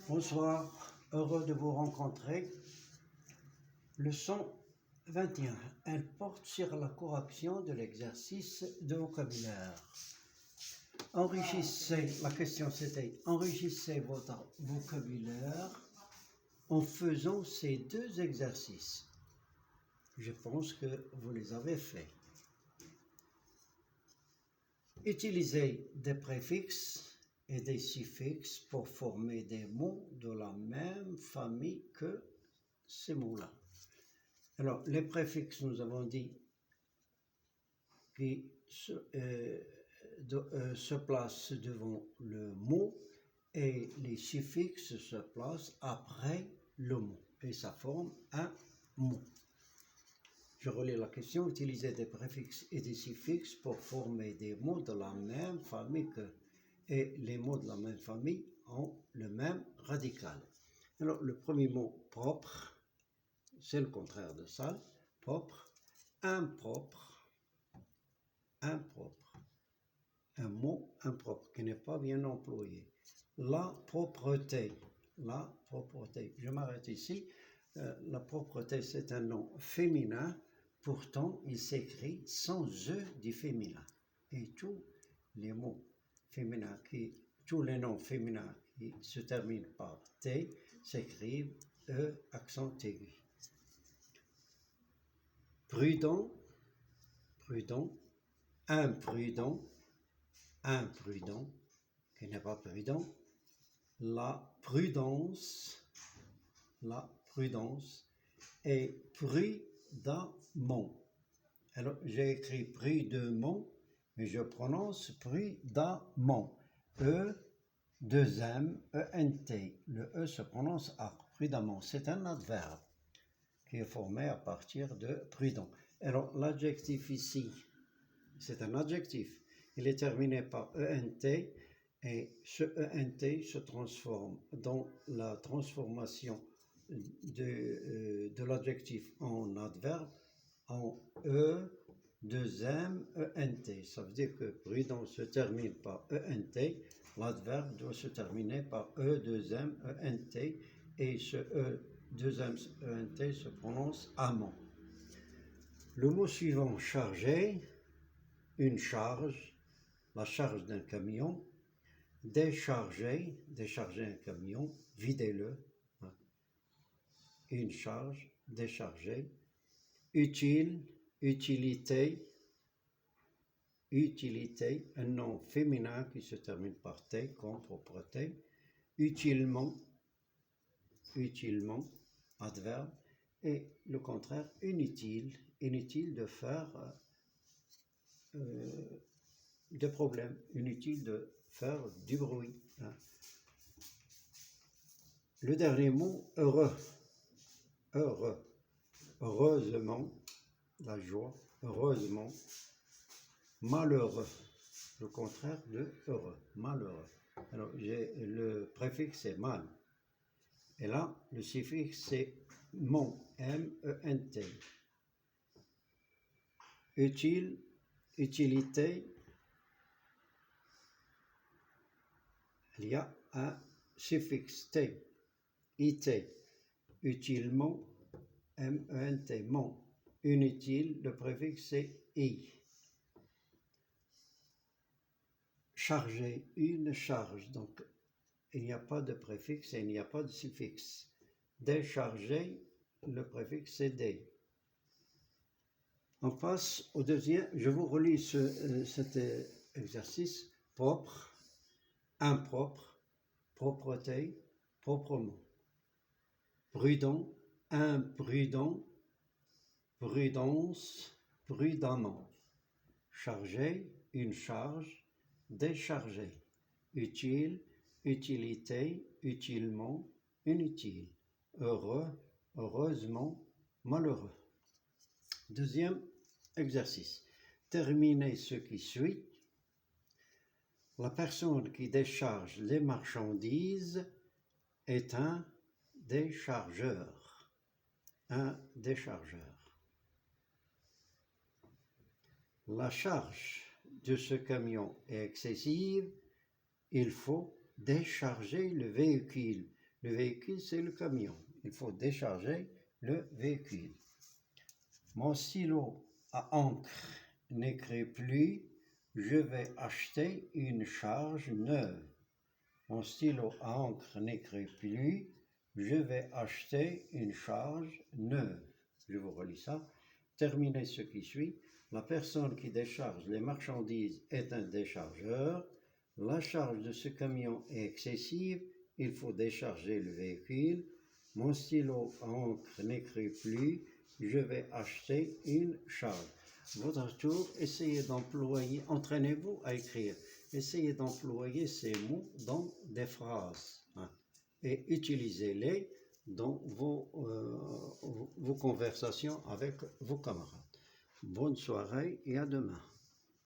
Bonsoir, heureux de vous rencontrer. Leçon 21. Elle porte sur la correction de l'exercice de vocabulaire. La question c'était, enrichissez votre vocabulaire en faisant ces deux exercices. Je pense que vous les avez faits. Utilisez des préfixes et des suffixes pour former des mots de la même famille que ces mots-là. Alors, les préfixes, nous avons dit, qui se placent devant le mot et les suffixes se placent après le mot et ça forme un mot. Je relis la question. Utilisez des préfixes et des suffixes pour former des mots de la même famille que, et les mots de la même famille ont le même radical. Alors, le premier mot propre, c'est le contraire de sale, propre, impropre, impropre, un mot impropre qui n'est pas bien employé. La propreté, je m'arrête ici. La propreté, c'est un nom féminin, pourtant il s'écrit sans E du féminin. Et tous les mots féminins, tous les noms féminins qui se terminent par T s'écrivent E accent aigu. Prudent, prudent, imprudent, imprudent, qui n'est pas prudent. La prudence et prudemment. Alors, j'ai écrit prudemment, mais je prononce prudemment. E, 2M, E-N-T. Le E se prononce A, prudemment. C'est un adverbe qui est formé à partir de prudent. Alors, l'adjectif ici, c'est un adjectif. Il est terminé par ENT et ce ENT se transforme dans la transformation de l'adjectif en adverbe en E, 2M, ENT. Ça veut dire que prudent se termine par ENT, l'adverbe doit se terminer par E, 2M, ENT et ce E, 2M, ENT se prononce amant. Le mot suivant, chargé, une charge, la charge d'un camion, décharger un camion, videz-le, une charge, décharger, utile, utilité, un nom féminin qui se termine par T, comme propreté, utilement, adverbe, et le contraire, inutile de faire des problèmes, inutile de faire du bruit. Le dernier mot, heureux, heureusement, la joie, heureusement, malheureux, le contraire de heureux, malheureux. Alors, le préfixe c'est mal, et là, le suffixe c'est ment, M-E-N-T. Utile, utilité, il y a un suffixe T, IT, utilement, M-E-N-T, ment. Inutile, le préfixe c'est I. Charger, une charge, donc il n'y a pas de préfixe et il n'y a pas de suffixe. Décharger, le préfixe c'est D. On passe au deuxième, je vous relis cet exercice, propre, impropre, propreté, proprement. Prudent, imprudent, prudence, prudemment. Charger, une charge, décharger. Utile, utilité, utilement, inutile. Heureux, heureusement, malheureux. Deuxième exercice. Terminez ce qui suit. La personne qui décharge les marchandises est un déchargeur. Un déchargeur. La charge de ce camion est excessive. Il faut décharger le véhicule. Le véhicule, c'est le camion. Il faut décharger le véhicule. Mon stylo à encre n'écrit plus. Je vais acheter une charge neuve. Mon stylo à encre n'écrit plus. Je vais acheter une charge neuve. Je vous relis ça. Terminez ce qui suit. La personne qui décharge les marchandises est un déchargeur. La charge de ce camion est excessive. Il faut décharger le véhicule. Mon stylo à encre n'écrit plus. Je vais acheter une charge. Votre tour, essayez d'employer, entraînez-vous à écrire. Essayez d'employer ces mots dans des phrases et utilisez-les dans vos conversations avec vos camarades. Bonne soirée et à demain.